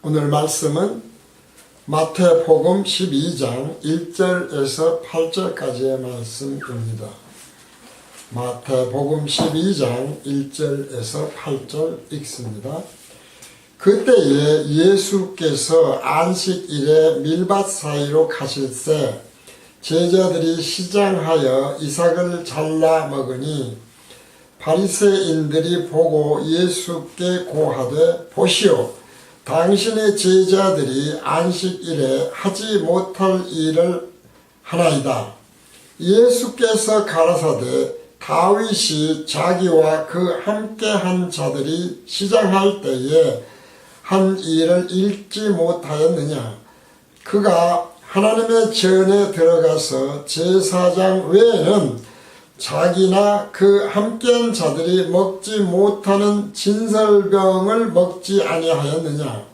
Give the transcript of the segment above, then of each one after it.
오늘 말씀은 마태복음 12장 1절에서 8절까지의 말씀입니다. 마태복음 12장 1절에서 8절 읽습니다. 그때에 예수께서 안식일에 밀밭 사이로 가실새 제자들이 시장하여 이삭을 잘라 먹으니 바리새인들이 보고 예수께 고하되 보시오, 당신의 제자들이 안식일에 하지 못할 일을 하나이다. 예수께서 가라사대 다윗이 자기와 그 함께한 자들이 시장할 때에 한 일을 읽지 못하였느냐. 그가 하나님의 전에 들어가서 제사장 외에는 자기나 그 함께한 자들이 먹지 못하는 진설병을 먹지 아니하였느냐.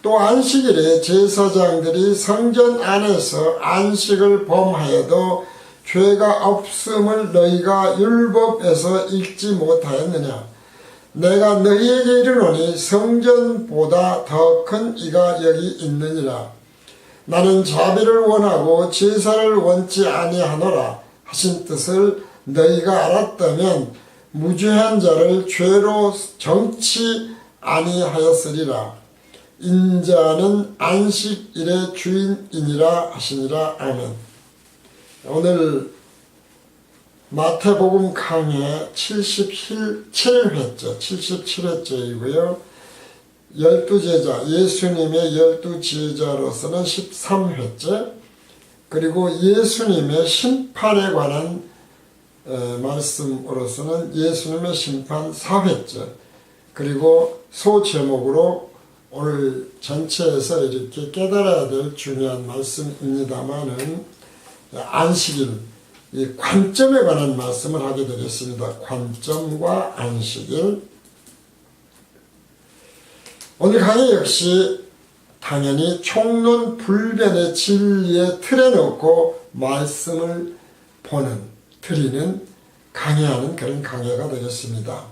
또 안식일에 제사장들이 성전 안에서 안식을 범하여도 죄가 없음을 너희가 율법에서 읽지 못하였느냐. 내가 너희에게 이르노니 성전보다 더 큰 이가 여기 있느니라. 나는 자비를 원하고 제사를 원치 아니하노라 하신 뜻을 너희가 알았다면 무죄한 자를 죄로 정치 아니하였으리라. 인자는 안식일의 주인이니라 하시니라. 아멘. 오늘 마태복음 강해 77회째이고요. 12제자, 예수님의 12제자로서는 13회째, 그리고 예수님의 심판에 관한 말씀으로서는 예수님의 심판 4회째, 그리고 소제목으로 오늘 전체에서 이렇게 깨달아야 될 중요한 말씀입니다만은 안식일, 이 관점에 관한 말씀을 하게 되겠습니다. 관점과 안식일. 오늘 강의 역시 당연히 총론불변의 진리의 틀에 놓고 말씀을 보는, 드리는, 강의하는 그런 강의가 되겠습니다.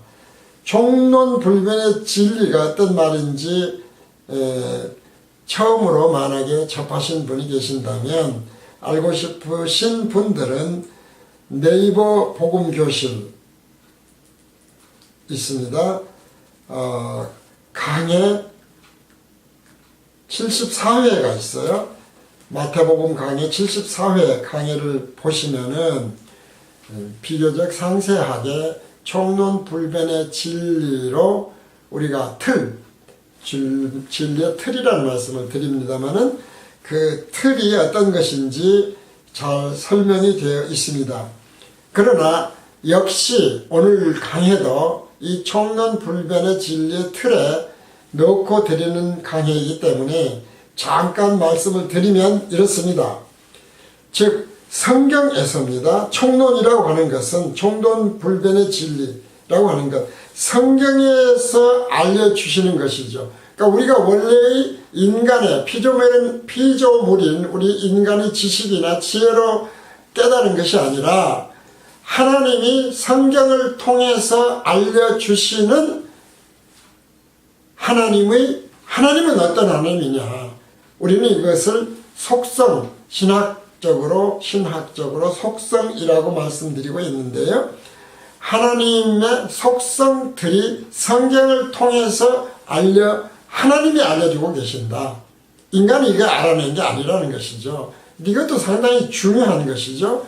총론불변의 진리가 어떤 말인지 처음으로 만약에 접하신 분이 계신다면 알고 싶으신 분들은 네이버 복음교실 있습니다. 강의 74회가 있어요. 마태복음 강의 74회 강의를 보시면은 비교적 상세하게 총론불변의 진리로 우리가 진리의 틀이라는 말씀을 드립니다만은 그 틀이 어떤 것인지 잘 설명이 되어 있습니다. 그러나 역시 오늘 강의도 이 총론불변의 진리의 틀에 넣고 드리는 강의이기 때문에 잠깐 말씀을 드리면 이렇습니다. 즉 성경에서입니다. 총론이라고 하는 것은 총론불변의 진리라고 하는 것, 성경에서 알려주시는 것이죠. 그러니까 우리가 원래의 인간의 피조물인 우리 인간의 지식이나 지혜로 깨달은 것이 아니라 하나님이 성경을 통해서 알려주시는 하나님은 어떤 하나님이냐. 우리는 이것을 속성, 신학적으로 속성이라고 말씀드리고 있는데요. 하나님의 속성들이 성경을 통해서 하나님이 알려주고 계신다. 인간이 이거 알아낸 게 아니라는 것이죠. 이것도 상당히 중요한 것이죠.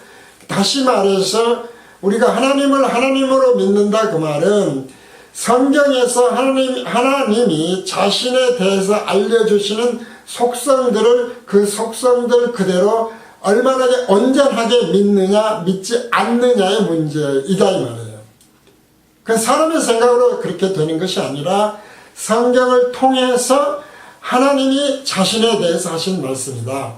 다시 말해서 우리가 하나님을 하나님으로 믿는다 그 말은 성경에서 하나님이 자신에 대해서 알려주시는 속성들을 그 속성들 그대로 얼마나 온전하게 믿느냐 믿지 않느냐의 문제이다 이 말이에요. 그 사람의 생각으로 그렇게 되는 것이 아니라 성경을 통해서 하나님이 자신에 대해서 하신 말씀이다.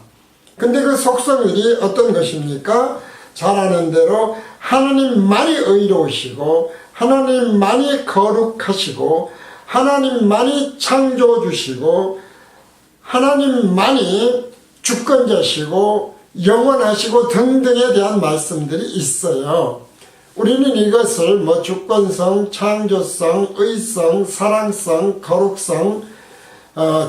근데 그 속성들이 어떤 것입니까? 잘 아는 대로 하나님만이 의로우시고 하나님만이 거룩하시고 하나님만이 창조주시고 하나님만이 주권자시고 영원하시고 등등에 대한 말씀들이 있어요. 우리는 이것을 주권성, 창조성, 의성, 사랑성, 거룩성,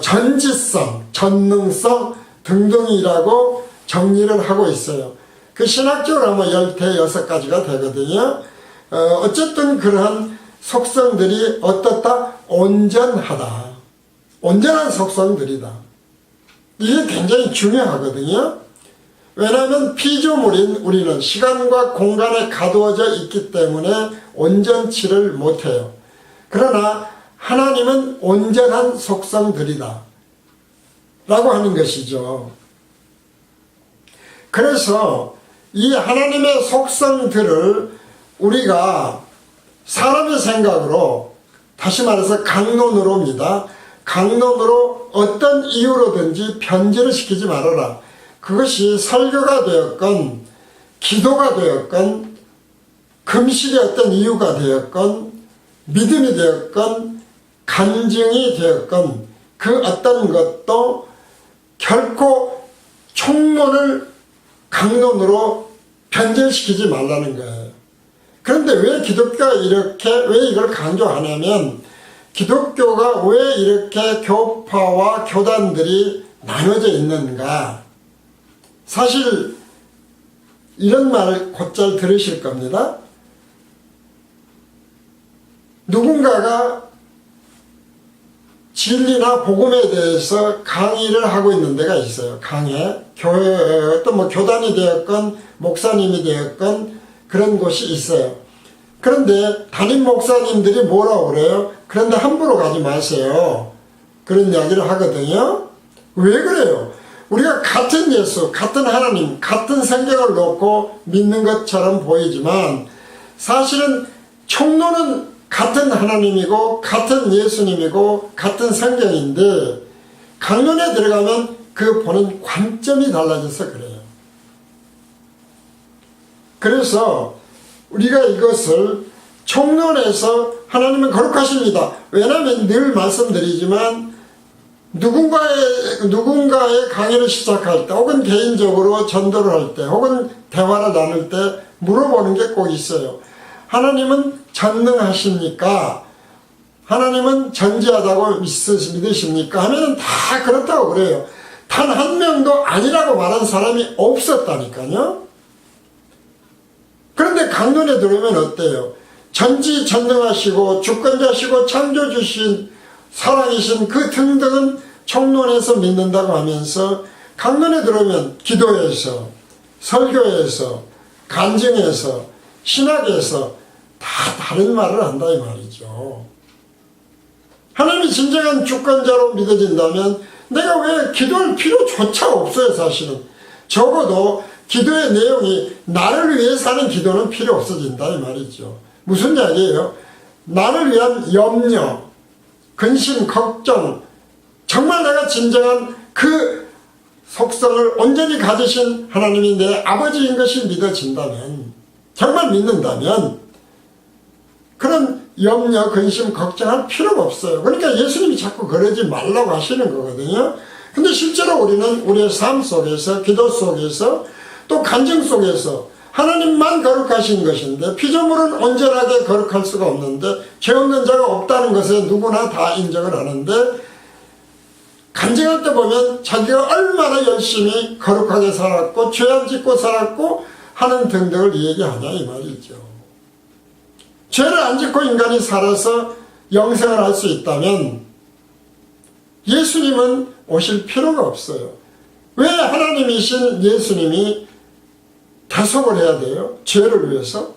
전지성, 전능성 등등이라고 정리를 하고 있어요. 그 신학적으로 하면 16가지가 되거든요. 어쨌든 그러한 속성들이 어떻다? 온전하다. 온전한 속성들이다. 이게 굉장히 중요하거든요. 왜냐하면 피조물인 우리는 시간과 공간에 가두어져 있기 때문에 온전치를 못해요. 그러나 하나님은 온전한 속성들이다 라고 하는 것이죠. 그래서 이 하나님의 속성들을 우리가 사람의 생각으로, 다시 말해서 강론으로입니다. 강론으로 어떤 이유로든지 변질을 시키지 말아라. 그것이 설교가 되었건 기도가 되었건 금식의 어떤 이유가 되었건 믿음이 되었건 간증이 되었건 그 어떤 것도 결코 총론을 강론으로 변질시키지 말라는 거예요. 그런데 왜 기독교가 왜 이걸 강조하냐면, 기독교가 왜 이렇게 교파와 교단들이 나눠져 있는가. 사실 이런 말 곧잘 들으실 겁니다. 누군가가 진리나 복음에 대해서 강의를 하고 있는 데가 있어요. 강해. 교회, 어떤 교단이 되었건 목사님이 되었건 그런 곳이 있어요. 그런데 담임 목사님들이 뭐라고 그래요? 그런데 함부로 가지 마세요. 그런 이야기를 하거든요. 왜 그래요? 우리가 같은 예수, 같은 하나님, 같은 성경을 놓고 믿는 것처럼 보이지만 사실은 총론은 같은 하나님이고 같은 예수님이고 같은 성경인데 강론에 들어가면 그 보는 관점이 달라져서 그래요. 그래서 우리가 이것을 총론에서 하나님은 거룩하십니다. 왜냐하면 늘 말씀드리지만 누군가의 강의를 시작할 때 혹은 개인적으로 전도를 할 때 혹은 대화를 나눌 때 물어보는 게 꼭 있어요. 하나님은 전능하십니까? 하나님은 전지하다고 믿으십니까? 하면 다 그렇다고 그래요. 단 한 명도 아니라고 말한 사람이 없었다니까요. 그런데 강론에 들어오면 어때요? 전지전능하시고 주권자시고 창조주신 사랑이신 그 등등은 총론에서 믿는다고 하면서 강론에 들어오면 기도에서 설교에서 간증에서 신학에서 다 다른 말을 한다 이 말이죠. 하나님이 진정한 주권자로 믿어진다면 내가 왜 기도할 필요조차 없어요. 사실은 적어도 기도의 내용이 나를 위해서 하는 기도는 필요 없어진다 이 말이죠. 무슨 이야기예요? 나를 위한 염려, 근심, 걱정, 정말 내가 진정한 그 속성을 온전히 가지신 하나님이 내 아버지인 것이 믿어진다면, 정말 믿는다면 그런 염려, 근심, 걱정할 필요가 없어요. 그러니까 예수님이 자꾸 그러지 말라고 하시는 거거든요. 근데 실제로 우리는 우리의 삶 속에서, 기도 속에서, 또 간증 속에서 하나님만 거룩하신 것인데 피조물은 온전하게 거룩할 수가 없는데 죄 없는 자가 없다는 것에 누구나 다 인정을 하는데 간증할 때 보면 자기가 얼마나 열심히 거룩하게 살았고 죄 안 짓고 살았고 하는 등등을 얘기하냐 이 말이죠. 죄를 안 짓고 인간이 살아서 영생을 할 수 있다면 예수님은 오실 필요가 없어요. 왜 하나님이신 예수님이 대속을 해야 돼요? 죄를 위해서?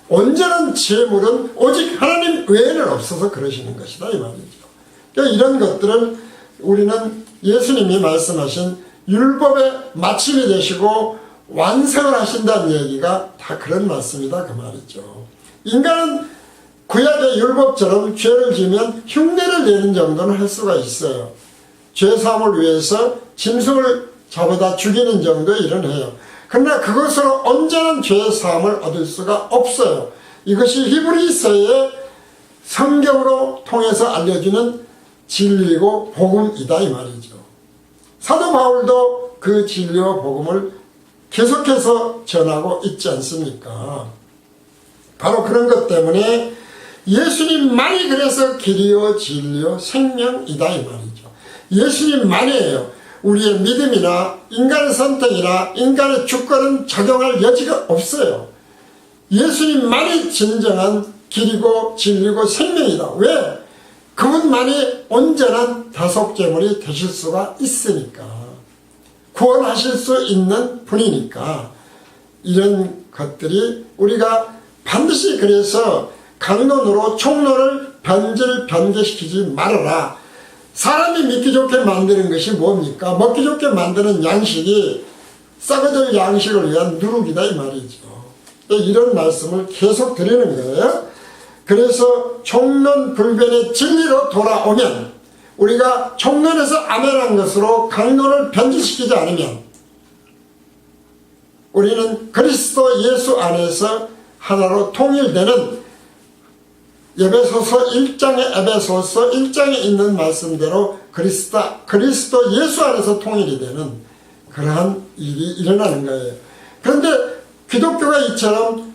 온전한 제물은 오직 하나님 외에는 없어서 그러시는 것이다 이 말이죠. 그러니까 이런 것들을 우리는 예수님이 말씀하신 율법의 마침이 되시고 완성을 하신다는 얘기가 다 그런 말씀이다 그 말이죠. 인간은 구약의 율법처럼 죄를 지으면 흉내를 내는 정도는 할 수가 있어요. 죄사함을 위해서 짐승을 잡아다 죽이는 정도의 일은 해요. 그러나 그것으로 온전한 죄사함을 얻을 수가 없어요. 이것이 히브리서의 성경으로 통해서 알려주는 진리고 복음이다 이 말이죠. 사도 바울도 그 진리와 복음을 계속해서 전하고 있지 않습니까? 바로 그런 것 때문에 예수님만이 그래서 길이요 진리요 생명이다 이 말이죠. 예수님만이에요. 우리의 믿음이나 인간의 선택이나 인간의 주권은 적용할 여지가 없어요. 예수님만이 진정한 길이고 진리고 생명이다. 왜? 그분만이 온전한 다속제물이 되실 수가 있으니까. 구원하실 수 있는 분이니까. 이런 것들이 우리가 반드시 그래서 강론으로 총론을 변제시키지 말아라. 사람이 믿기 좋게 만드는 것이 뭡니까? 먹기 좋게 만드는 양식이 썩어질 양식을 위한 누룩이다 이 말이죠. 이런 말씀을 계속 드리는 거예요. 그래서 총론 불변의 진리로 돌아오면 우리가 총론에서 아멘한 것으로 강론을 변질시키지 않으면 우리는 그리스도 예수 안에서 하나로 통일되는 에베소서 1장에 있는 말씀대로 그리스도 예수 안에서 통일이 되는 그러한 일이 일어나는 거예요. 그런데 기독교가 이처럼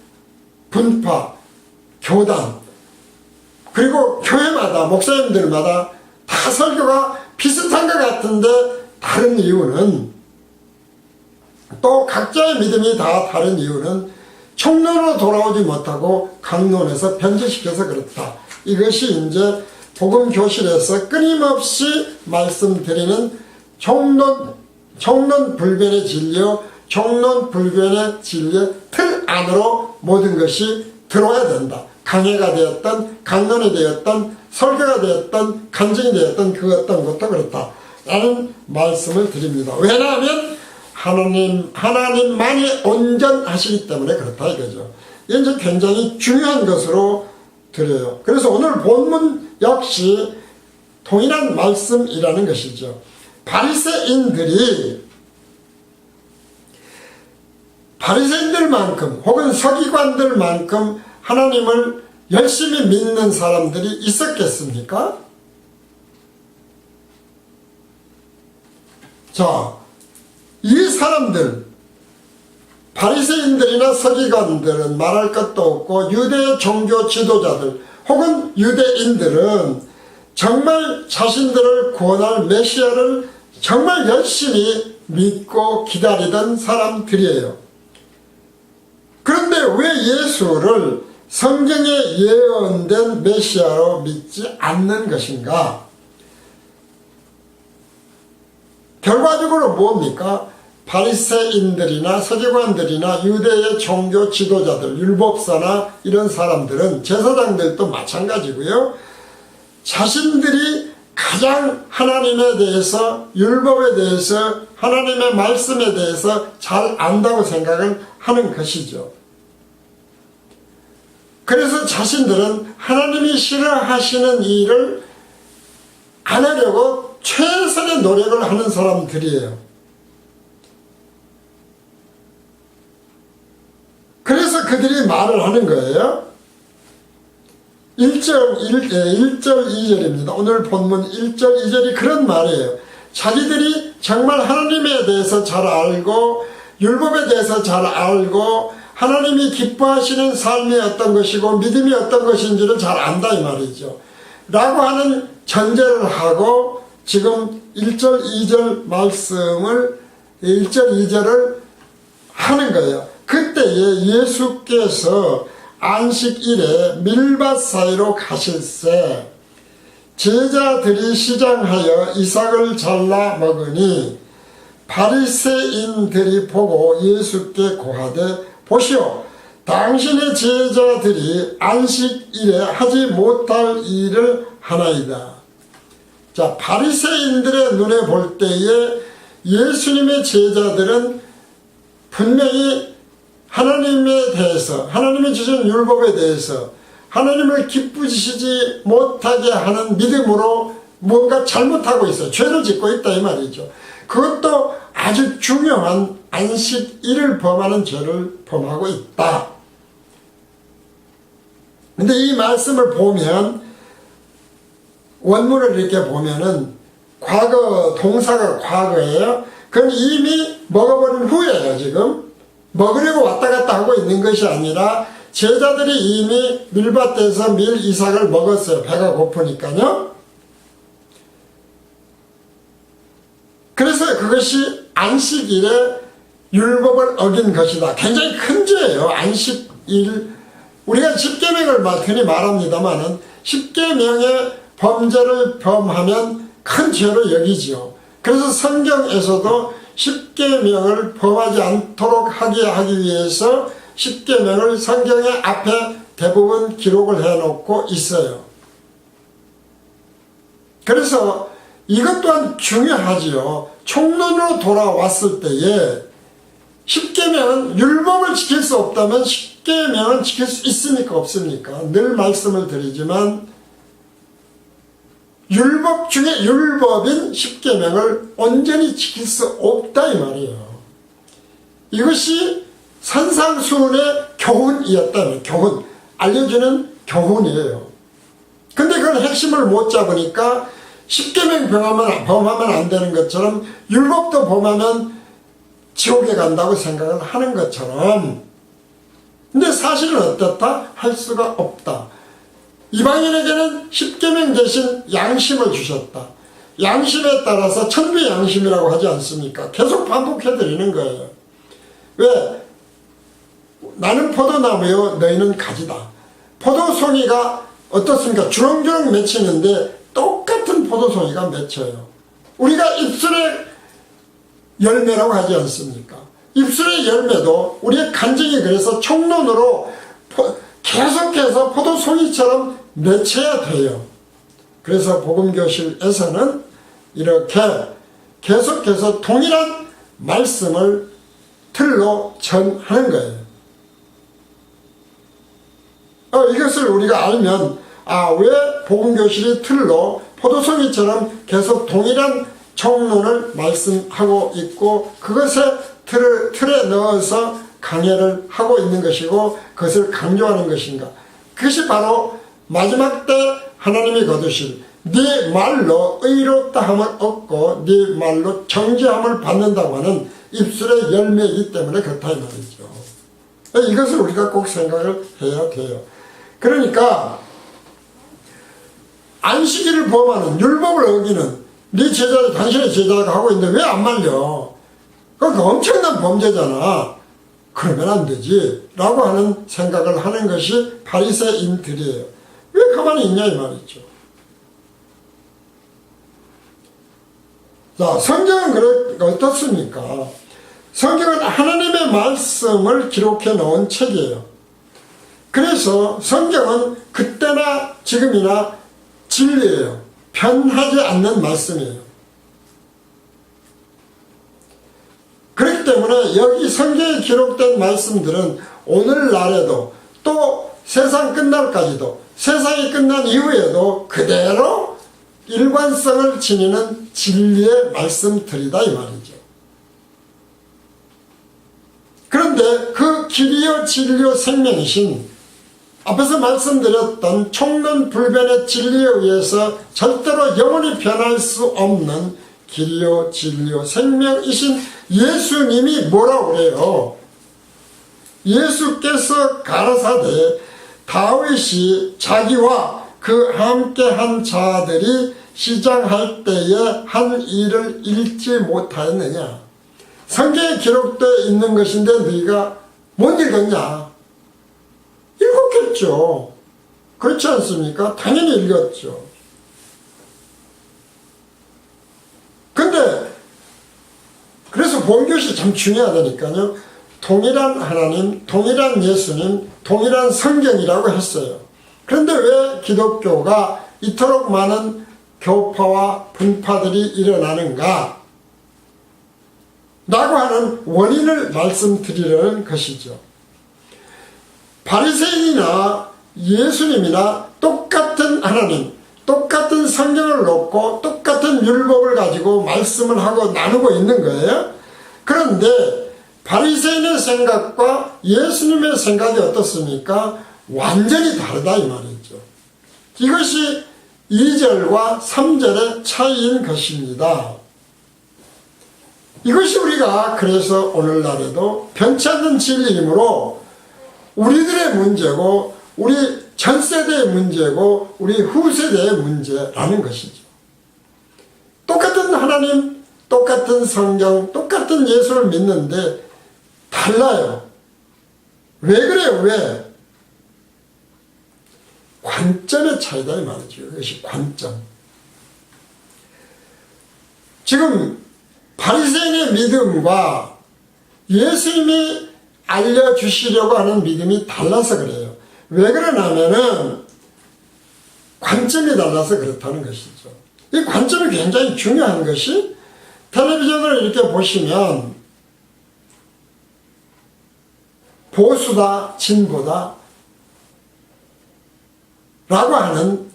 분파, 교단, 그리고 교회마다 목사님들마다 다 설교가 비슷한 것 같은데 다른 이유는, 또 각자의 믿음이 다 다른 이유는 총론으로 돌아오지 못하고 강론에서 변질시켜서 그렇다. 이것이 이제 복음교실에서 끊임없이 말씀드리는 총론 불변의 진리요, 총론 불변의 진리의 틀 안으로 모든 것이 들어와야 된다. 강해가 되었던, 강론이 되었던, 설교가 되었던, 간증이 되었던 그 어떤 것도 그렇다 라는 말씀을 드립니다. 왜냐하면 하나님만이 온전하시기 때문에 그렇다 이거죠. 이제 굉장히 중요한 것으로 드려요. 그래서 오늘 본문 역시 동일한 말씀이라는 것이죠. 바리새인들만큼 혹은 서기관들만큼 하나님을 열심히 믿는 사람들이 있었겠습니까? 자, 이 사람들, 바리새인들이나 서기관들은 말할 것도 없고 유대 종교 지도자들 혹은 유대인들은 정말 자신들을 구원할 메시아를 정말 열심히 믿고 기다리던 사람들이에요. 그런데 왜 예수를 성경에 예언된 메시아로 믿지 않는 것인가? 결과적으로 뭡니까? 바리새인들이나 서기관들이나 유대의 종교 지도자들, 율법사나 이런 사람들은, 제사장들도 마찬가지고요, 자신들이 가장 하나님에 대해서, 율법에 대해서, 하나님의 말씀에 대해서 잘 안다고 생각을 하는 것이죠. 그래서 자신들은 하나님이 싫어하시는 일을 안 하려고 최선의 노력을 하는 사람들이에요. 그래서 그들이 말을 하는 거예요. 1절 2절입니다. 오늘 본문 1절 2절이 그런 말이에요. 자기들이 정말 하나님에 대해서 잘 알고 율법에 대해서 잘 알고 하나님이 기뻐하시는 삶이 어떤 것이고 믿음이 어떤 것인지를 잘 안다 이 말이죠. 라고 하는 전제를 하고 지금 1절 2절 말씀을 1절 2절을 하는 거예요. 그때에 예수께서 안식일에 밀밭 사이로 가실새 제자들이 시장하여 이삭을 잘라 먹으니 바리새인들이 보고 예수께 고하되 보시오, 당신의 제자들이 안식일에 하지 못할 일을 하나이다. 자, 바리새인들의 눈에 볼 때에 예수님의 제자들은 분명히 하나님에 대해서, 하나님이 주신 율법에 대해서 하나님을 기쁘시지 못하게 하는 믿음으로 뭔가 잘못하고 있어요. 죄를 짓고 있다 이 말이죠. 그것도 아주 중요한 안식일을 범하는 죄를 범하고 있다. 근데 이 말씀을 보면, 원문을 이렇게 보면은 과거, 동사가 과거예요. 그건 이미 먹어버린 후예요. 지금 먹으려고 왔다 갔다 하고 있는 것이 아니라 제자들이 이미 밀밭에서 밀 이삭을 먹었어요. 배가 고프니까요. 그래서 그것이 안식일에 율법을 어긴 것이다. 굉장히 큰 죄예요. 안식일. 우리가 십계명을 흔히 말합니다마는 십계명의 범죄를 범하면 큰 죄로 여기지요. 그래서 성경에서도 십계명을 범하지 않도록 하기 위해서 십계명을 성경의 앞에 대부분 기록을 해놓고 있어요. 그래서 이것 또한 중요하지요. 총론으로 돌아왔을 때에 십계명은 율법을 지킬 수 없다면 십계명은 지킬 수 있습니까? 없습니까? 늘 말씀을 드리지만 율법 중에 율법인 십계명을 온전히 지킬 수 없다 이 말이에요. 이것이 산상수훈의 교훈이었다면 교훈, 알려주는 교훈이에요. 근데 그걸 핵심을 못 잡으니까 십계명 범하면 안 되는 것처럼 율법도 범하면 지옥에 간다고 생각을 하는 것처럼, 근데 사실은 어떻다? 할 수가 없다. 이방인에게는 십계명 대신 양심을 주셨다. 양심에 따라서 천주의 양심이라고 하지 않습니까? 계속 반복해 드리는 거예요. 왜? 나는 포도나무요 너희는 가지다. 포도송이가 어떻습니까? 주렁주렁 맺히는데 똑같은 포도송이가 맺혀요. 우리가 입술에 열매라고 하지 않습니까? 입술의 열매도 우리의 간증이 그래서 총론으로 계속해서 포도송이처럼 맺혀야 돼요. 그래서 복음교실에서는 이렇게 계속해서 동일한 말씀을 틀로 전하는 거예요. 이것을 우리가 알면 왜 복음교실이 틀로 포도송이처럼 계속 동일한 총론을 말씀하고 있고 그것에 틀에 넣어서 강해를 하고 있는 것이고 그것을 강조하는 것인가. 그것이 바로 마지막 때 하나님이 거두실 네 말로 의롭다함을 얻고 네 말로 정죄함을 받는다고 하는 입술의 열매이기 때문에 그렇다 이 말이죠. 이것을 우리가 꼭 생각을 해야 돼요. 그러니까 안식일을 범하는 율법을 어기는 네 제자, 당신의 제자가 하고 있는데 왜 안 말려? 그거 엄청난 범죄잖아. 그러면 안 되지 라고 하는 생각을 하는 것이 바리새인들이에요. 왜 가만히 있냐 이 말이죠. 자, 성경은 어떻습니까? 성경은 하나님의 말씀을 기록해 놓은 책이에요. 그래서 성경은 그때나 지금이나 진리예요. 변하지 않는 말씀이에요. 그렇기 때문에 여기 성경에 기록된 말씀들은 오늘날에도 또 세상 끝날까지도 세상이 끝난 이후에도 그대로 일관성을 지니는 진리의 말씀들이다 이 말이죠. 그런데 그 길이요 진리요 생명이신 앞에서 말씀드렸던 총론불변의 진리에 의해서 절대로 영원히 변할 수 없는 길이요 진리요 생명이신 예수님이 뭐라고 그래요? 예수께서 가라사대 다윗이 자기와 그 함께한 자들이 시장할 때에 한 일을 읽지 못하였느냐? 성경에 기록되어 있는 것인데 너희가 못 읽었냐? 읽었겠죠. 그렇지 않습니까? 당연히 읽었죠. 근데 그래서 본교시 참 중요하다니까요. 동일한 하나님, 동일한 예수님, 동일한 성경이라고 했어요. 그런데 왜 기독교가 이토록 많은 교파와 분파들이 일어나는가? 라고 하는 원인을 말씀드리려는 것이죠. 바리새인이나 예수님이나 똑같은 하나님, 똑같은 성경을 놓고 똑같은 율법을 가지고 말씀을 하고 나누고 있는 거예요. 그런데 바리새인의 생각과 예수님의 생각이 어떻습니까? 완전히 다르다 이 말이죠. 이것이 2절과 3절의 차이인 것입니다. 이것이 우리가 그래서 오늘날에도 변치 않는 진리이므로 우리들의 문제고 우리 전 세대의 문제고 우리 후세대의 문제라는 것이죠. 똑같은 하나님, 똑같은 성경, 똑같은 예수를 믿는데 달라요. 왜 그래요? 왜? 관점의 차이다 이 말이죠. 이것이 관점. 지금 바리새인의 믿음과 예수님이 알려주시려고 하는 믿음이 달라서 그래요. 왜 그러냐면은 관점이 달라서 그렇다는 것이죠. 이 관점이 굉장히 중요한 것이 텔레비전을 이렇게 보시면 보수다, 진보다 라고 하는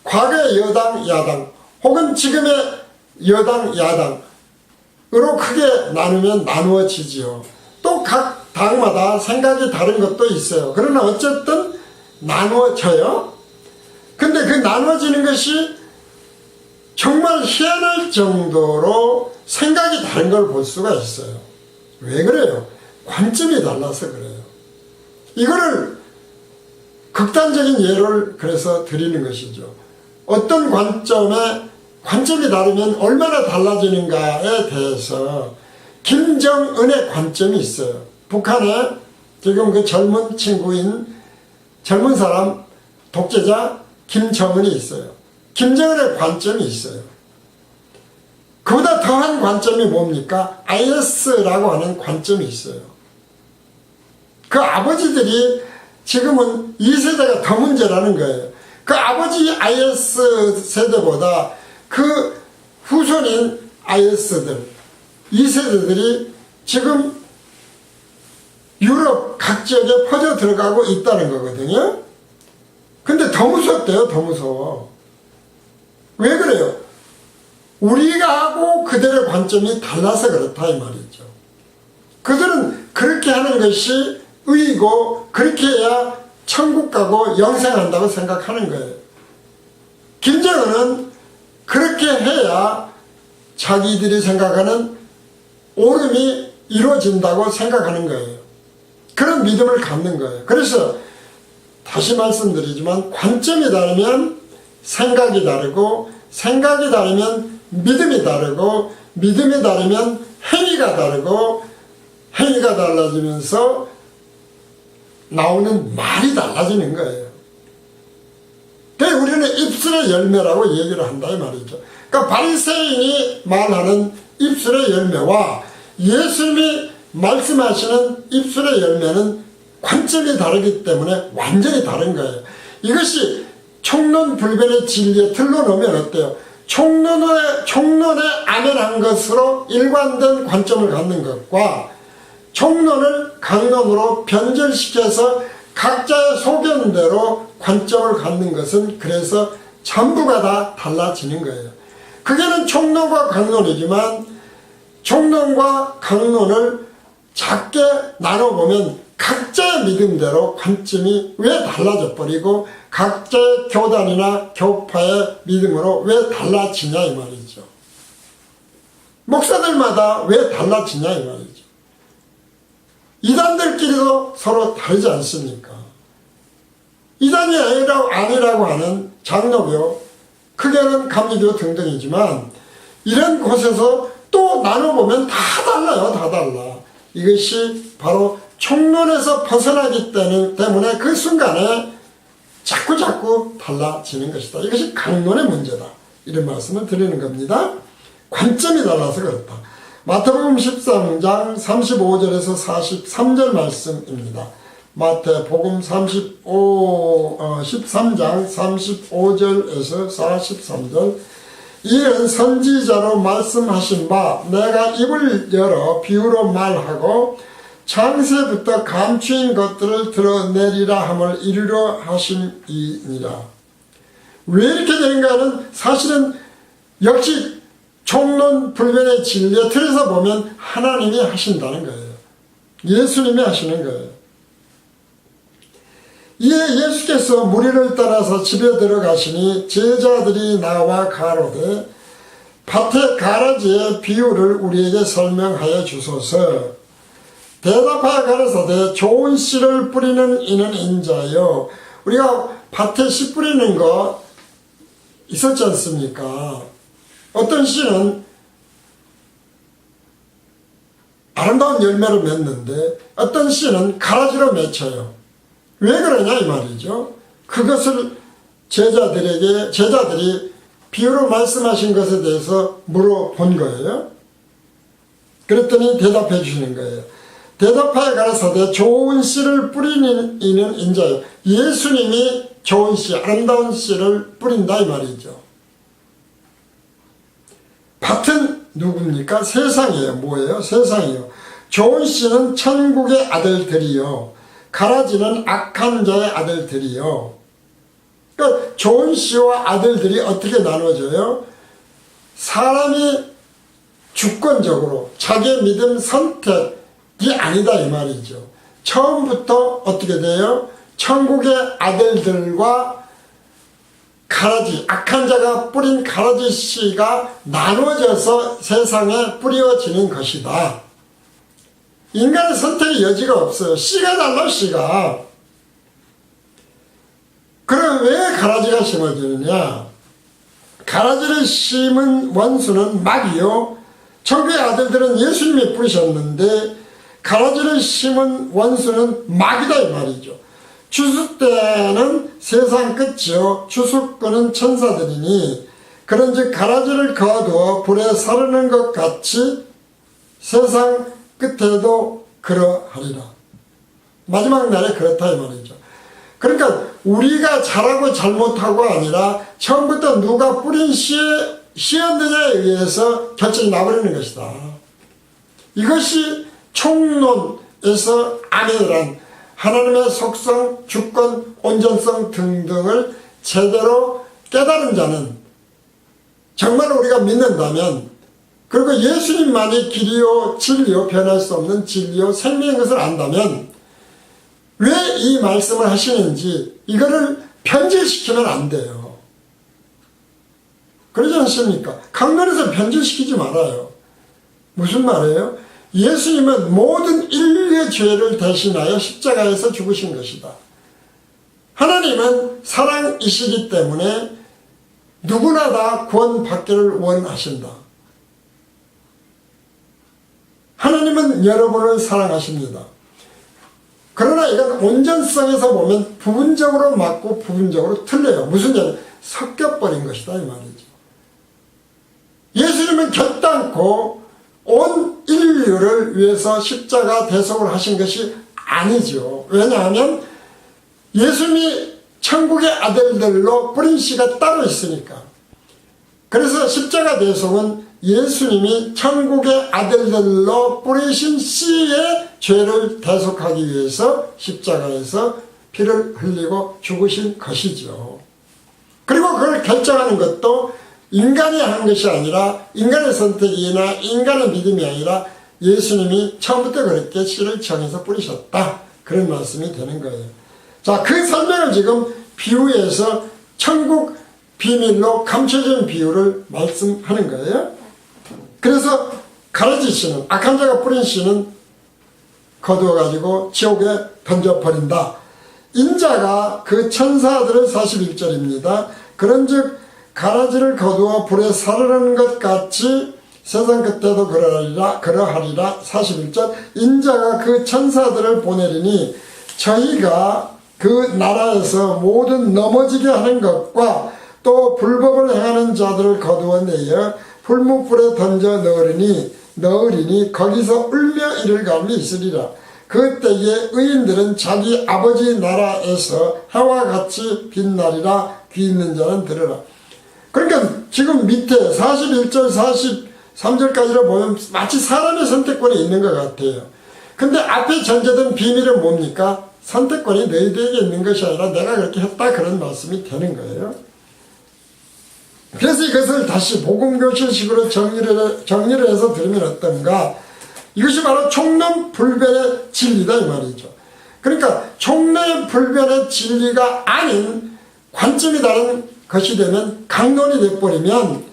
과거의 여당, 야당 혹은 지금의 여당, 야당으로 크게 나누면 나누어지지요. 또 각 당마다 생각이 다른 것도 있어요. 그러나 어쨌든 나누어져요. 근데 그 나누어지는 것이 정말 희한할 정도로 생각이 다른 걸 볼 수가 있어요. 왜 그래요? 관점이 달라서 그래요. 이거를 극단적인 예를 그래서 드리는 것이죠. 어떤 관점이 다르면 얼마나 달라지는가에 대해서 김정은의 관점이 있어요. 북한에 지금 그 젊은 친구인 젊은 사람 독재자 김정은이 있어요. 김정은의 관점이 있어요. 그보다 더한 관점이 뭡니까? IS라고 하는 관점이 있어요. 그 아버지들이 지금은 2세대가 더 문제라는 거예요. 그 아버지 IS 세대보다 그 후손인 IS들, 2세대들이 지금 유럽 각 지역에 퍼져 들어가고 있다는 거거든요. 근데 더 무섭대요. 더 무서워. 왜 그래요? 우리가 하고 그들의 관점이 달라서 그렇다 이 말이죠. 그들은 그렇게 하는 것이 의이고 그렇게 해야 천국 가고 영생한다고 생각하는 거예요. 김정은은 그렇게 해야 자기들이 생각하는 옳음이 이루어진다고 생각하는 거예요. 그런 믿음을 갖는 거예요. 그래서 다시 말씀드리지만 관점이 다르면 생각이 다르고 생각이 다르면 믿음이 다르고 믿음이 다르면 행위가 다르고 행위가 달라지면서 나오는 말이 달라지는 거예요. 그래서 우리는 입술의 열매라고 얘기를 한다 이 말이죠. 그러니까 바리새인이 말하는 입술의 열매와 예수님이 말씀하시는 입술의 열매는 관점이 다르기 때문에 완전히 다른 거예요. 이것이 총론불변의 진리에 틀로 놓으면 어때요? 총론에 아멘한 것으로 일관된 관점을 갖는 것과 총론을 강론으로 변절시켜서 각자의 소견대로 관점을 갖는 것은 그래서 전부가 다 달라지는 거예요. 그게는 총론과 강론이지만 총론과 강론을 작게 나눠보면 각자의 믿음대로 관점이 왜 달라져 버리고 각자의 교단이나 교파의 믿음으로 왜 달라지냐 이 말이죠. 목사들마다 왜 달라지냐 이 말이죠. 이단들끼리도 서로 다르지 않습니까? 이단이 아니라고 하는 장로교, 크게는 감리교 등등이지만 이런 곳에서 또 나눠보면 다 달라요. 다 달라. 이것이 바로 총론에서 벗어나기 때문에 그 순간에 자꾸 달라지는 것이다. 이것이 강론의 문제다. 이런 말씀을 드리는 겁니다. 관점이 달라서 그렇다. 마태복음 13장 35절에서 43절 말씀입니다. 마태복음 13장 35절에서 43절 이는 선지자로 말씀하신 바 내가 입을 열어 비유로 말하고 창세부터 감추인 것들을 드러내리라 함을 이루려 하심이니라. 왜 이렇게 되는가는 사실은 역시 총론불변의 진리의 틀에서 보면 하나님이 하신다는 거예요. 예수님이 하시는 거예요. 이에 예수께서 무리를 따라서 집에 들어가시니 제자들이 나와 가로되 밭의 가라지의 비유를 우리에게 설명하여 주소서. 대답하여 가라사대 좋은 씨를 뿌리는 이는 인자요. 우리가 밭에 씨 뿌리는 거 있었지 않습니까? 어떤 씨는 아름다운 열매를 맺는데 어떤 씨는 가라지로 맺혀요. 왜 그러냐 이 말이죠. 그것을 제자들이 비유로 말씀하신 것에 대해서 물어본 거예요. 그랬더니 대답해 주시는 거예요. 대답하여 가라사대 좋은 씨를 뿌리는 이는 인자요. 예수님이 좋은 씨, 아름다운 씨를 뿌린다 이 말이죠. 밭은 누굽니까? 세상이에요. 뭐예요? 세상이요. 좋은 씨는 천국의 아들들이요. 가라지는 악한 자의 아들들이요. 그러니까 좋은 씨와 아들들이 어떻게 나눠져요? 사람이 주권적으로 자기의 믿음 선택이 아니다 이 말이죠. 처음부터 어떻게 돼요? 천국의 아들들과 가라지, 악한 자가 뿌린 가라지 씨가 나눠져서 세상에 뿌려지는 것이다. 인간의 선택의 여지가 없어요. 씨가 달라 씨가. 그럼 왜 가라지가 심어지느냐? 가라지를 심은 원수는 막이요. 천국의 아들들은 예수님이 뿌리셨는데 가라지를 심은 원수는 막이다 이 말이죠. 추수 때는 세상 끝이요 추수꾼은 천사들이니 그런즉 가라지를 거두어 불에 사르는 것 같이 세상 끝에도 그러하리라. 마지막 날에 그렇다 이 말이죠. 그러니까 우리가 잘하고 잘못하고 아니라 처음부터 누가 뿌린 씨였느냐에 의해서 결정이 나버리는 것이다. 이것이 총론에서 아멘이란 하나님의 속성, 주권, 온전성 등등을 제대로 깨달은 자는 정말 우리가 믿는다면, 그리고 예수님만이 길이요 진리요 변할 수 없는 진리요 생명인 것을 안다면 왜 이 말씀을 하시는지 이거를 변질시키면 안 돼요. 그러지 않습니까? 강론에서 변질시키지 말아요. 무슨 말이에요? 예수님은 모든 인류의 죄를 대신하여 십자가에서 죽으신 것이다. 하나님은 사랑이시기 때문에 누구나 다 구원받기를 원하신다. 하나님은 여러분을 사랑하십니다. 그러나 이건 온전성에서 보면 부분적으로 맞고 부분적으로 틀려요. 무슨 얘기? 섞여버린 것이다 이 말이죠. 예수님은 결단코 온 인류를 위해서 십자가 대속을 하신 것이 아니죠. 왜냐하면 예수님이 천국의 아들들로 뿌린 씨가 따로 있으니까. 그래서 십자가 대속은 예수님이 천국의 아들들로 뿌리신 씨의 죄를 대속하기 위해서 십자가에서 피를 흘리고 죽으신 것이죠. 그리고 그걸 결정하는 것도 인간이 한 것이 아니라 인간의 선택이나 인간의 믿음이 아니라 예수님이 처음부터 그렇게 씨를 정해서 뿌리셨다. 그런 말씀이 되는 거예요. 자, 그 설명을 지금 비유에서 천국 비밀로 감춰진 비유를 말씀하는 거예요. 그래서 가라지 씨는, 악한 자가 뿌린 씨는 거두어가지고 지옥에 던져버린다. 인자가 그 천사들을 41절입니다. 그런즉 가라지를 거두어 불에 사르는 것 같이 세상 끝에도 그러하리라. 41절 인자가 그 천사들을 보내리니 저희가 그 나라에서 모든 넘어지게 하는 것과 또 불법을 행하는 자들을 거두어내어 풀무불에 던져 넣으리니 거기서 울며 이를 갈미 있으리라. 그때에 의인들은 자기 아버지 나라에서 해와 같이 빛나리라. 귀 있는 자는 들으라. 그러니까 지금 밑에 41절 43절까지를 보면 마치 사람의 선택권이 있는 것 같아요. 근데 앞에 전제된 비밀은 뭡니까? 선택권이 너희들에게 있는 것이 아니라 내가 그렇게 했다, 그런 말씀이 되는 거예요. 그래서 이것을 다시 복음교실식으로 정리를 해서 들으면 어떤가? 이것이 바로 총론불변의 진리다 이 말이죠. 그러니까 총론불변의 진리가 아닌 관점이 다른 것이 되면 강론이 돼버리면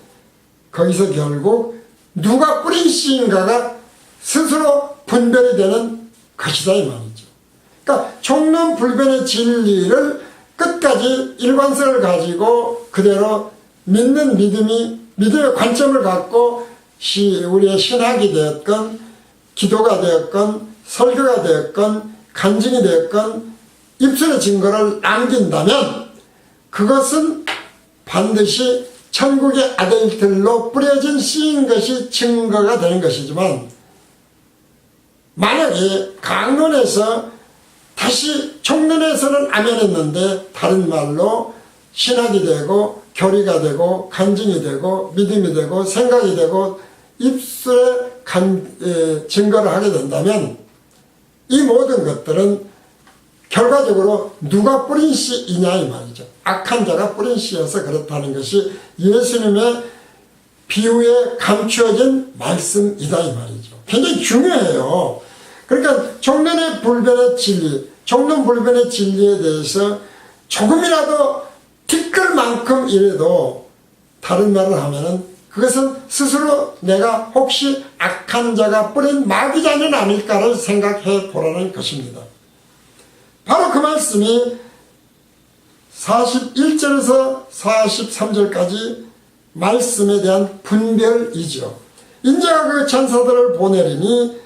거기서 결국 누가 뿌린 씨인가가 스스로 분별이 되는 것이다 이 말이죠. 그러니까 총론불변의 진리를 끝까지 일관성을 가지고 그대로 믿는 믿음의 관점을 갖고 우리의 신학이 되었건 기도가 되었건 설교가 되었건 간증이 되었건 입술의 증거를 남긴다면 그것은 반드시 천국의 아들들로 뿌려진 씨인 것이 증거가 되는 것이지만, 만약에 강론에서 다시 총론에서는 아멘했는데 다른 말로 신학이 되고 교리가 되고 간증이 되고 믿음이 되고 생각이 되고 입술에 증거를 하게 된다면 이 모든 것들은 결과적으로 누가 뿌린 씨이냐 이 말이죠. 악한 자가 뿌린 씨여서 그렇다는 것이 예수님의 비유에 감추어진 말씀이다 이 말이죠. 굉장히 중요해요. 그러니까 총론불변의 진리에 대해서 조금이라도 티끌만큼이라도 다른 말을 하면은 그것은 스스로 내가 혹시 악한 자가 뿌린 마귀자는 아닐까를 생각해 보라는 것입니다. 바로 그 말씀이 41절에서 43절까지 말씀에 대한 분별이죠. 인자가 그 천사들을 보내리니,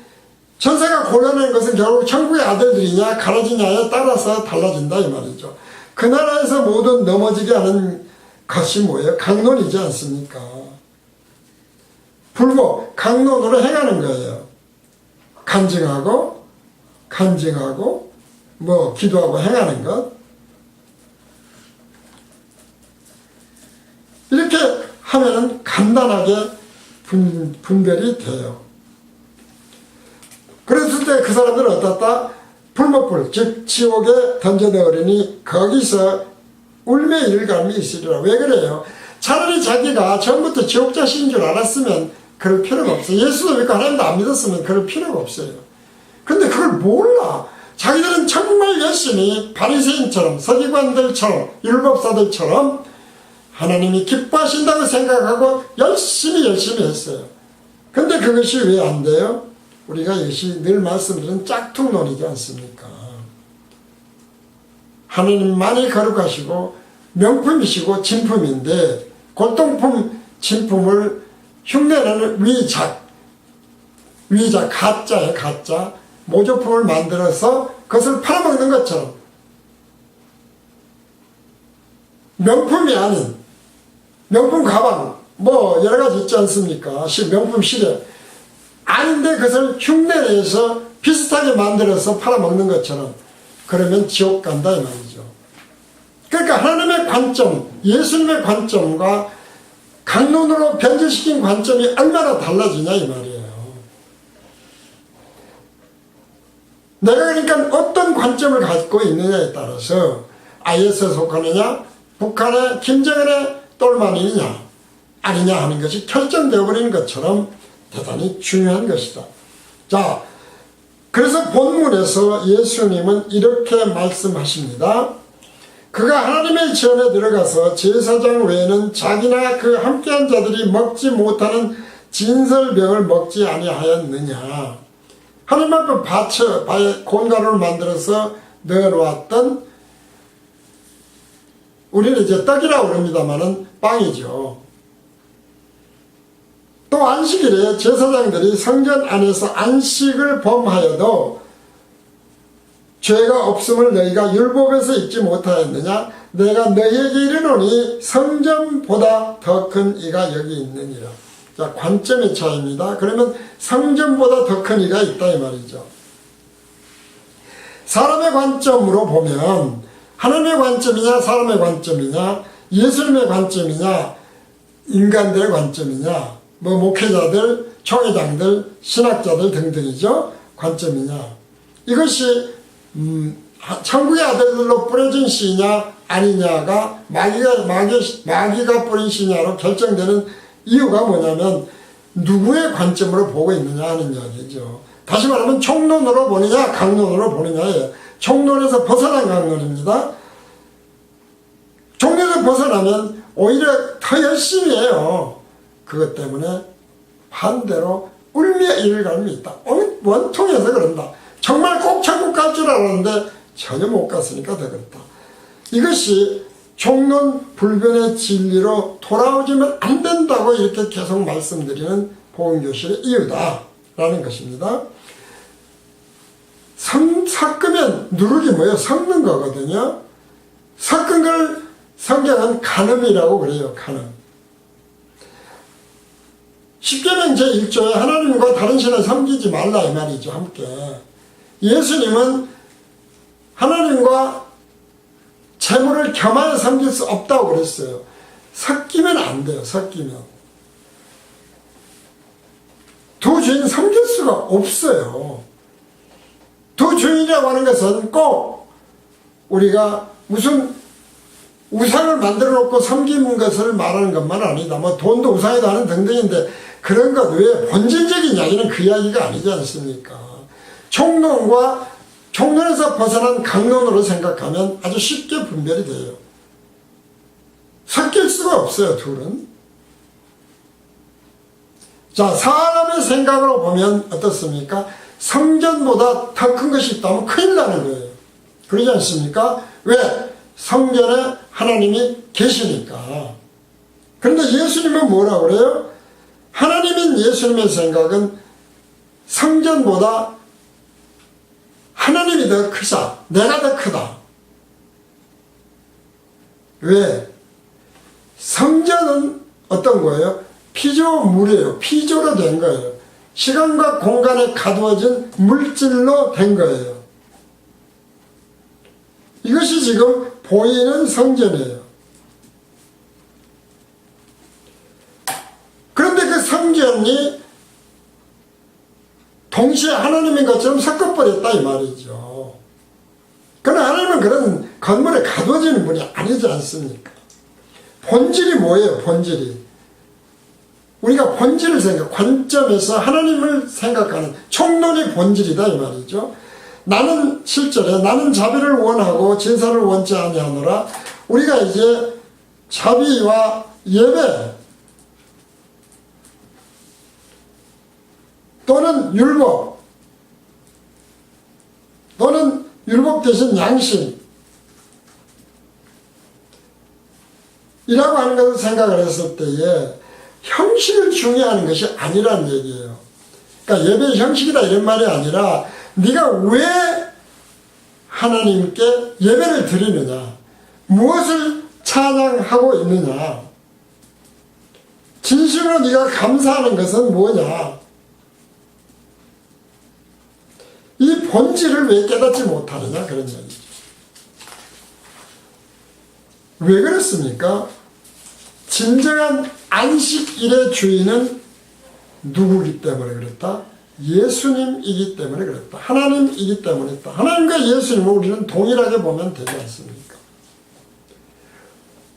천사가 골라낸 것은 결국 천국의 아들들이냐 가라지냐에 따라서 달라진다 이 말이죠. 그 나라에서 모두 넘어지게 하는 것이 뭐예요? 강론이지 않습니까? 불법, 강론으로 행하는 거예요. 간증하고 기도하고 행하는 것. 이렇게 하면은 간단하게 분별이 돼요. 그랬을 때 그 사람들은 어떻다? 불못불, 즉 지옥에 던져넣으리니 거기서 울며 일감이 있으리라. 왜 그래요? 차라리 자기가 처음부터 지옥 자식인 줄 알았으면 그럴 필요가 없어요. 예수도 믿고 하나님도 안 믿었으면 그럴 필요가 없어요. 근데 그걸 몰라. 자기들은 정말 열심히 바리새인처럼 서기관들처럼 율법사들처럼 하나님이 기뻐하신다고 생각하고 열심히 했어요. 근데 그것이 왜 안 돼요? 우리가 이것이 늘 말씀드린 짝퉁론이지 않습니까? 하나님만이 거룩하시고 명품이시고 진품인데 골동품 진품을 흉내내는 위작 가짜예요. 가짜 모조품을 만들어서 그것을 팔아먹는 것처럼 명품이 아닌 명품 가방 뭐 여러가지 있지 않습니까? 명품 시계 아닌데 그것을 흉내내서 비슷하게 만들어서 팔아먹는 것처럼 그러면 지옥 간다 이 말이죠. 그러니까 하나님의 관점, 예수님의 관점과 강론으로 변질시킨 관점이 얼마나 달라지냐 이 말이에요. 내가 그러니까 어떤 관점을 갖고 있느냐에 따라서 IS에 속하느냐, 북한의 김정은의 똘마니냐 아니냐 하는 것이 결정되어 버리는 것처럼 대단히 중요한 것이다. 자, 그래서 본문에서 예수님은 이렇게 말씀하십니다. 그가 하나님의 전에 들어가서 제사장 외에는 자기나 그 함께한 자들이 먹지 못하는 진설병을 먹지 아니하였느냐. 하나님 앞에 바에 곤가루를 만들어서 넣어놓았던, 우리는 이제 떡이라고 그럽니다마는 빵이죠. 또 안식일에 제사장들이 성전 안에서 안식을 범하여도 죄가 없음을 너희가 율법에서 잊지 못하였느냐. 내가 너희에게 이르노니 성전보다 더 큰 이가 여기 있느니라. 자, 관점의 차이입니다. 그러면 성전보다 더 큰 이가 있다 이 말이죠. 사람의 관점으로 보면 하나님의 관점이냐 사람의 관점이냐, 예수님의 관점이냐 인간들의 관점이냐, 뭐 목회자들, 총회장들, 신학자들 등등이죠. 관점이냐. 이것이 천국의 아들들로 뿌려진 씨냐 아니냐가 마귀가 뿌린 씨냐로 결정되는 이유가 뭐냐면 누구의 관점으로 보고 있느냐 하는 이야기죠. 다시 말하면 총론으로 보느냐 강론으로 보느냐예요. 총론에서 벗어난 강론입니다. 총론에서 벗어나면 오히려 더 열심히 해요. 그것 때문에 반대로 울며 이를 갈미 있다. 원통해서 그런다. 정말 나는 꼭 천국 갈 줄 알았는데 전혀 못 갔으니까 더 그렇다. 이것이 종론 불변의 진리로 돌아오지면 안 된다고 이렇게 계속 말씀드리는 복음교실의 이유다라는 것입니다. 섞으면 누룩이 뭐예요? 섞는 거거든요. 섞은 걸 성경은 간음이라고 그래요. 간음. 십계명 제1조에 하나님과 다른 신을 섬기지 말라 이 말이죠. 함께. 예수님은 하나님과 재물을 겸하여 섬길 수 없다고 그랬어요. 섞이면 안 돼요. 섞이면. 두 주인 섬길 수가 없어요. 두 주인이라고 하는 것은 꼭 우리가 무슨 우상을 만들어 놓고 섬기는 것을 말하는 것만 아니다. 뭐 돈도 우상이다 하는 등등인데 그런 것 외에 본질적인 이야기는 그 이야기가 아니지 않습니까? 총론에서 벗어난 강론으로 생각하면 아주 쉽게 분별이 돼요. 섞일 수가 없어요, 둘은. 자, 사람의 생각으로 보면 어떻습니까? 성전보다 더 큰 것이 있다면 큰일 나는 거예요. 그러지 않습니까? 왜? 성전에 하나님이 계시니까. 그런데 예수님은 뭐라고 그래요? 하나님인 예수님의 생각은 성전보다 하나님이 더 크다. 내가 더 크다. 왜? 성전은 어떤 거예요? 피조물이에요. 피조로 된 거예요. 시간과 공간에 가두어진 물질로 된 거예요. 이것이 지금 보이는 성전이에요. 그런데 그 성전이 동시에 하나님인 것처럼 섞어버렸다 이 말이죠. 그러나 하나님은 그런 건물에 가두어지는 분이 아니지 않습니까? 본질이 뭐예요? 본질이. 우리가 본질을 관점에서 하나님을 생각하는 총론이 본질이다 이 말이죠. 나는 7절에 나는 자비를 원하고 진사를 원치 아니하노라. 우리가 이제 자비와 예배 또는 율법 또는 율법 대신 양심 이라고 하는 것을 생각을 했을 때에 형식을 중요하는 것이 아니란 얘기예요. 그러니까 예배의 형식이다 이런 말이 아니라 네가 왜 하나님께 예배를 드리느냐, 무엇을 찬양하고 있느냐, 진심으로 네가 감사하는 것은 뭐냐, 이 본질을 왜 깨닫지 못하느냐 그런 얘기죠. 왜 그렇습니까? 진정한 안식일의 주인은 누구기 때문에 그렇다? 예수님이기 때문에 그렇다. 하나님이기 때문에 그렇다. 하나님과 예수님을 우리는 동일하게 보면 되지 않습니까?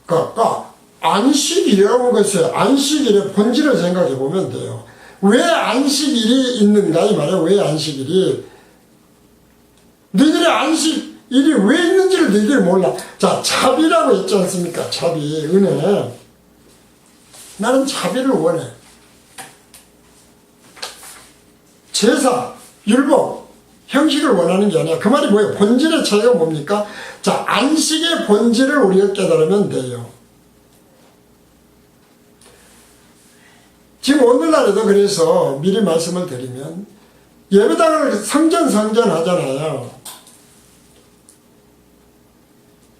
그러니까 안식일이라는 것에 안식일의 본질을 생각해 보면 돼요. 왜 안식일이 있는가 이 말이에요. 왜 안식일이. 너희들의 안식일이 왜 있는지를 너희들이 몰라. 자, 자비라고 했지 않습니까? 자비, 은혜. 나는 자비를 원해. 제사, 율법, 형식을 원하는 게 아니야. 그 말이 뭐예요? 본질의 차이가 뭡니까? 자, 안식의 본질을 우리가 깨달으면 돼요. 지금 오늘날에도 그래서 미리 말씀을 드리면 예배당을 성전 하잖아요.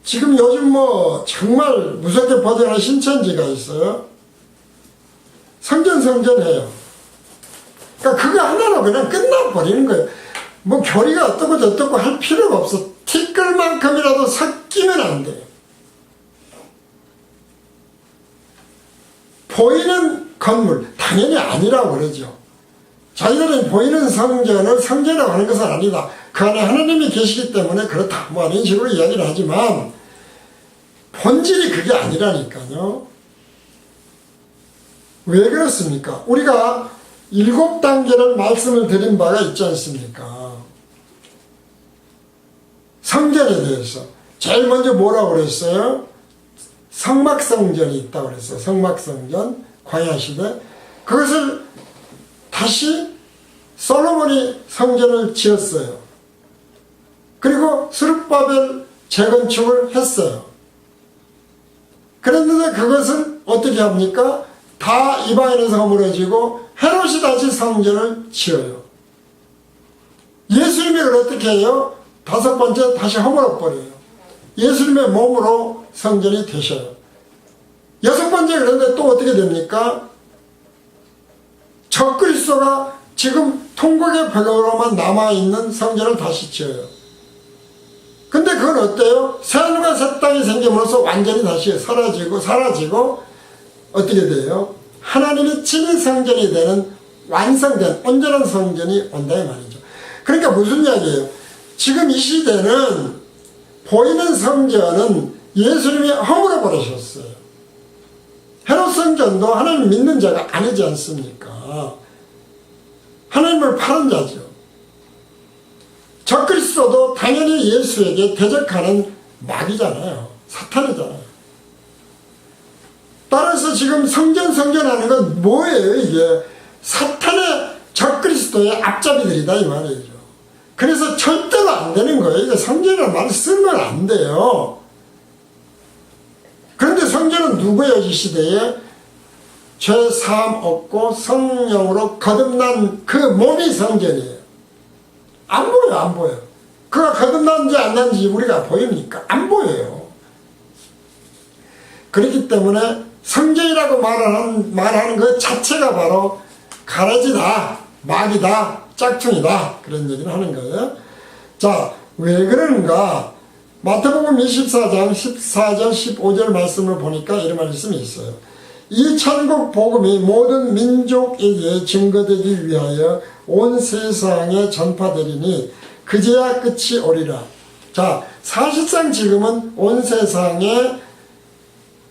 지금 요즘 뭐 정말 무섭게 퍼져나가는 신천지가 있어요. 성전 해요. 그러니까 그거 하나로 그냥 끝나버리는 거예요. 뭐 교리가 어떻고 저떻고 할 필요가 없어. 티끌만큼이라도 섞이면 안 돼요. 보이는 건물, 당연히 아니라고 그러죠. 자기들은 보이는 성전을 성전이라고 하는 것은 아니다. 그 안에 하나님이 계시기 때문에 그렇다. 뭐 이런 식으로 이야기를 하지만 본질이 그게 아니라니까요. 왜 그렇습니까? 우리가 7단계를 말씀을 드린 바가 있지 않습니까? 성전에 대해서. 제일 먼저 뭐라고 그랬어요? 성막성전이 있다고 그랬어요. 성막성전, 광야시대. 그것을 다시 솔로몬이 성전을 지었어요. 그리고 스룹바벨 재건축을 했어요. 그랬는데 그것을 어떻게 합니까? 다 이방인에서 허물어지고 헤롯이 다시 성전을 지어요. 예수님이 그걸 어떻게 해요? 다섯 번째 다시 허물어버려요. 예수님의 몸으로 성전이 되셔요. 여섯 번째 그런데 또 어떻게 됩니까? 적그리스도가 지금 통곡의 벽으로만 남아있는 성전을 다시 지어요. 근데 그건 어때요? 새하늘과 새 땅이 생김으로써 완전히 다시 사라지고 어떻게 돼요? 하나님이 친히 성전이 되는 완성된 온전한 성전이 온다 이 말이죠. 그러니까 무슨 이야기예요? 지금 이 시대는 보이는 성전은 예수님이 허물어 버리셨어요. 헤롯 성전도 하나님 믿는 자가 아니지 않습니까? 하나님을 파는 자죠. 적그리스도도 당연히 예수에게 대적하는 마귀잖아요. 사탄이잖아요. 따라서 지금 성전 하는 건 뭐예요 이게? 사탄의 적그리스도의 앞잡이들이다 이 말이죠. 그래서 절대로 안 되는 거예요. 이게 성전이라는 말을 쓰면 안 돼요. 그런데 성전은 누구예요 이 시대에? 죄 사함 없고 성령으로 거듭난 그 몸이 성전이에요. 안 보여 안 보여. 그가 거듭난지 안 난지 우리가 보입니까? 안 보여요. 그렇기 때문에 성전이라고 말하는 것 자체가 바로 가라지다, 마귀다, 짝퉁이다 그런 얘기를 하는 거예요. 자, 왜 그러는가? 마태복음 24장 14절 15절 말씀을 보니까 이런 말씀이 있어요. 이 천국 복음이 모든 민족에게 증거되기 위하여 온 세상에 전파되리니 그제야 끝이 오리라. 자, 사실상 지금은 온 세상에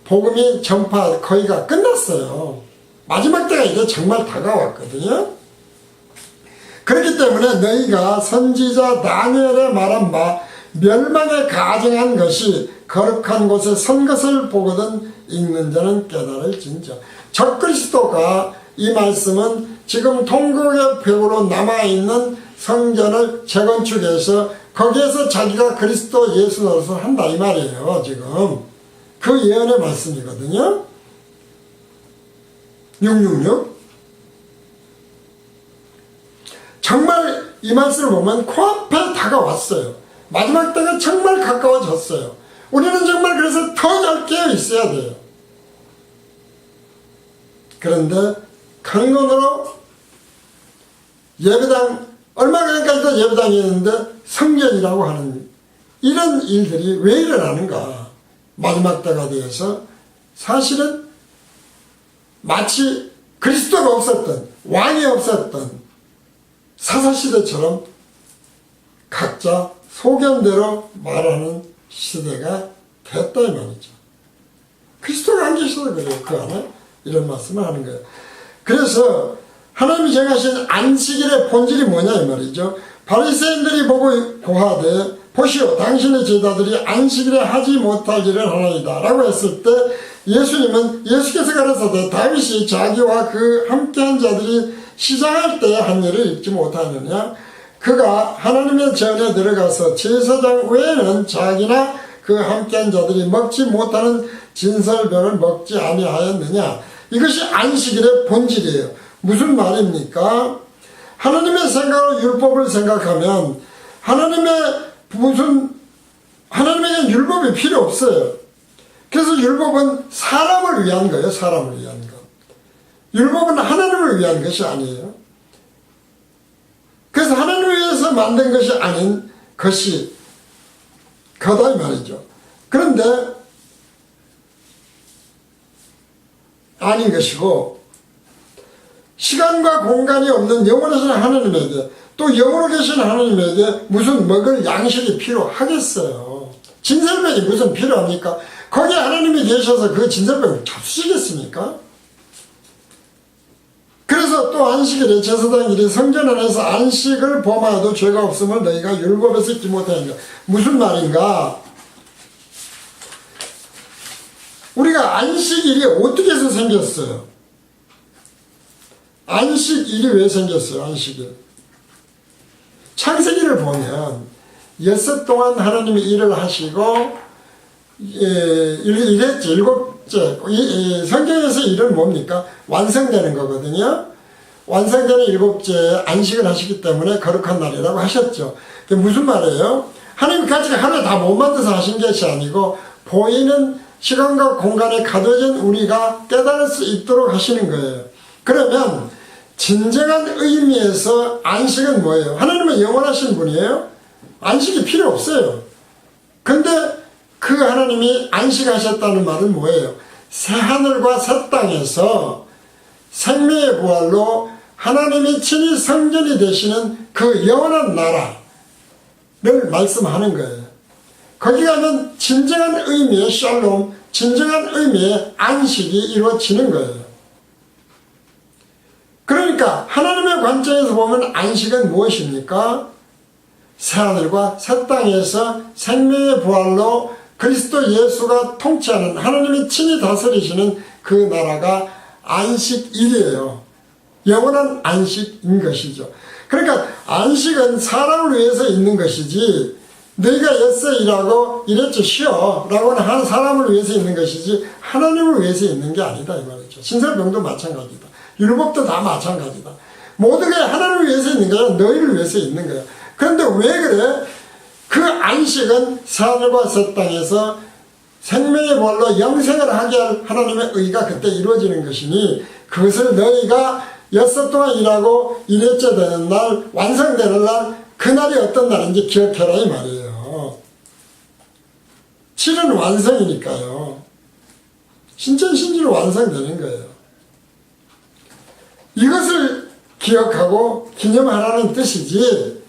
복음이 전파 거의가 끝났어요. 마지막 때가 이제 정말 다가왔거든요. 그렇기 때문에 너희가 선지자 다니엘의 말한 바 멸망에 가증한 것이 거룩한 곳에 선 것을 보거든 읽는 자는 깨달을진저. 적그리스도가 이 말씀은 지금 통곡의 벽으로 남아있는 성전을 재건축해서 거기에서 자기가 그리스도 예수 노릇을 한다 이 말이에요. 지금 그 예언의 말씀이거든요. 666 정말 이 말씀을 보면 코앞에 다가왔어요. 마지막 때가 정말 가까워졌어요. 우리는 정말 그래서 더 잘 깨어 있어야 돼요. 그런데 강론으로 예배당 얼마 전까지도 예배당이었는데 성전이라고 하는 이런 일들이 왜 일어나는가? 마지막 때가 되어서 사실은 마치 그리스도가 없었던 왕이 없었던 사사시대처럼 각자 소견대로 말하는 시대가 됐다 이 말이죠. 그리스도가 안 계셔서 그래요. 그 안에 이런 말씀을 하는 거예요. 그래서 하나님이 정하신 안식일의 본질이 뭐냐 이 말이죠. 바리새인들이 보고 고하되 보시오 당신의 제자들이 안식일에 하지 못할 일을 하나이다 라고 했을 때 예수께서 가라사대 다윗이 자기와 그 함께한 자들이 시장할 때 한 일을 잊지 못하느냐. 그가 하나님의 전에 들어가서 제사장 외에는 자기나 그 함께한 자들이 먹지 못하는 진설병을 먹지 아니하였느냐. 이것이 안식일의 본질이에요. 무슨 말입니까? 하나님의 생각으로 율법을 생각하면 하나님에게 율법이 필요 없어요. 그래서 율법은 사람을 위한 거예요. 사람을 위한 것. 율법은 하나님을 위한 것이 아니에요. 그래서 하나님을 위해서 만든 것이 아닌 것이 거다 이 말이죠. 그런데 아닌 것이고 시간과 공간이 없는 영원하신 하나님에게 또 영으로 계신 하나님에게 무슨 먹을 양식이 필요하겠어요. 진설병이 무슨 필요합니까? 거기 하나님이 계셔서 그 진설병을 잡수시겠습니까? 그래서 또 안식일에 제사장일이 성전 안에서 안식을 범하여도 죄가 없음을 너희가 율법에서 잊지 못하니까. 무슨 말인가? 우리가 안식일이 어떻게 해서 생겼어요? 안식일이 왜 생겼어요? 안식일. 창세기를 보면 6 동안 하나님이 일을 하시고 일했지. 7째. 성경에서 일은 뭡니까? 완성되는 거거든요. 완성되는 7째 안식을 하시기 때문에 거룩한 날이라고 하셨죠. 그게 무슨 말이에요? 하나님까지 하루에 다 못 만들어서 하신 것이 아니고 보이는 시간과 공간에 가둬진 우리가 깨달을 수 있도록 하시는 거예요. 그러면 진정한 의미에서 안식은 뭐예요? 하나님은 영원하신 분이에요. 안식이 필요 없어요. 근데 그 하나님이 안식하셨다는 말은 뭐예요? 새하늘과 새 땅에서 생명의 부활로 하나님이 친히 성전이 되시는 그 영원한 나라를 말씀하는 거예요. 거기 가면 진정한 의미의 샬롬, 진정한 의미의 안식이 이루어지는 거예요. 그러니까 하나님의 관점에서 보면 안식은 무엇입니까? 새하늘과 새 땅에서 생명의 부활로 그리스도 예수가 통치하는 하나님이 친히 다스리시는 그 나라가 안식일이에요. 영원한 안식인 것이죠. 그러니까 안식은 사람을 위해서 있는 것이지 너희가 엿새 일하고 이랬지 쉬어 라고는 한 사람을 위해서 있는 것이지 하나님을 위해서 있는 게 아니다 이 말이죠. 신설병도 마찬가지다. 율법도 다 마찬가지다. 모든 게 하나님을 위해서 있는 거야. 너희를 위해서 있는 거야. 그런데 왜 그래? 그 안식은 새하늘과 새 땅에서 생명의 부활로 영생을 하게 할 하나님의 의가 그때 이루어지는 것이니 그것을 너희가 6 동안 일하고 1회째 되는 날 완성되는 날 그날이 어떤 날인지 기억해라 이 말이에요. 7은 완성이니까요. 신천신주로 완성되는 거예요. 이것을 기억하고 기념하라는 뜻이지